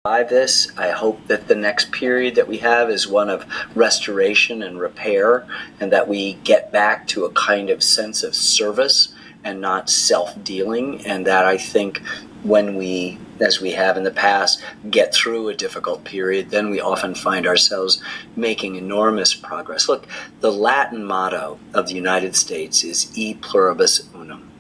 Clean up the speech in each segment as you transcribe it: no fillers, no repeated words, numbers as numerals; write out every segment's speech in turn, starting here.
survive this. I hope that the next period that we have is one of restoration and repair, and that we get back to a kind of sense of service and not self-dealing, and that I think when we, as we have in the past, get through a difficult period, then we often find ourselves making enormous progress. Look, the Latin motto of the United States is E pluribus unum.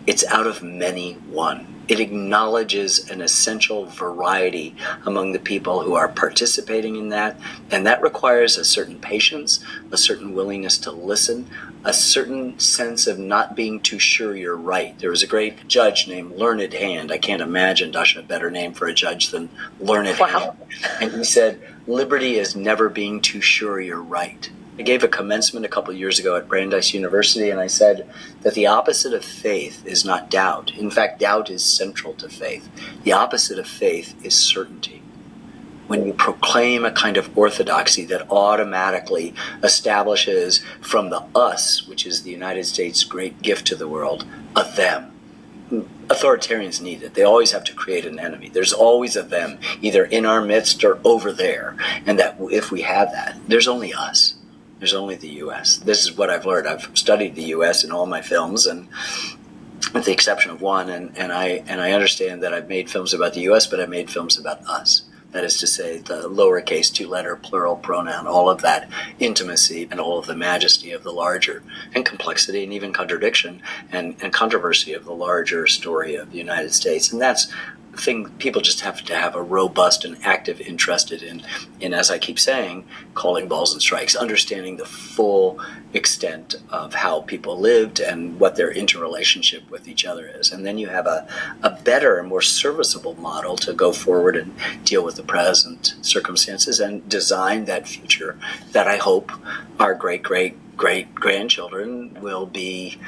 It's out of many one. It acknowledges an essential variety among the people who are participating in that, and that requires a certain patience, a certain willingness to listen, a certain sense of not being too sure you're right. There was a great judge named Learned Hand. I can't imagine, Dasha, a better name for a judge than Learned Hand. And he said, liberty is never being too sure you're right. I gave a commencement a couple years ago at Brandeis University, and I said that the opposite of faith is not doubt. In fact, doubt is central to faith. The opposite of faith is certainty. When you proclaim a kind of orthodoxy that automatically establishes from the us, which is the United States' great gift to the world, a them. Authoritarians need it. They always have to create an enemy. There's always a them, either in our midst or over there. And that if we have that, there's only us. There's only the U.S. This is what I've learned. I've studied the U.S. in all my films, and with the exception of one, and I understand that I've made films about the U.S., but I made films about us. That is to say, the lowercase two-letter plural pronoun, all of that intimacy and all of the majesty of the larger, and complexity and even contradiction and controversy of the larger story of the United States. And that's the thing people just have to have a robust and active interest in, as I keep saying, calling balls and strikes, understanding the full extent of how people lived and what their interrelationship with each other is. And then you have a better and more serviceable model to go forward and deal with the present circumstances and design that future that I hope our great-great-great-grandchildren will be,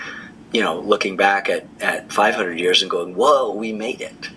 looking back at 500 years and going, whoa, we made it.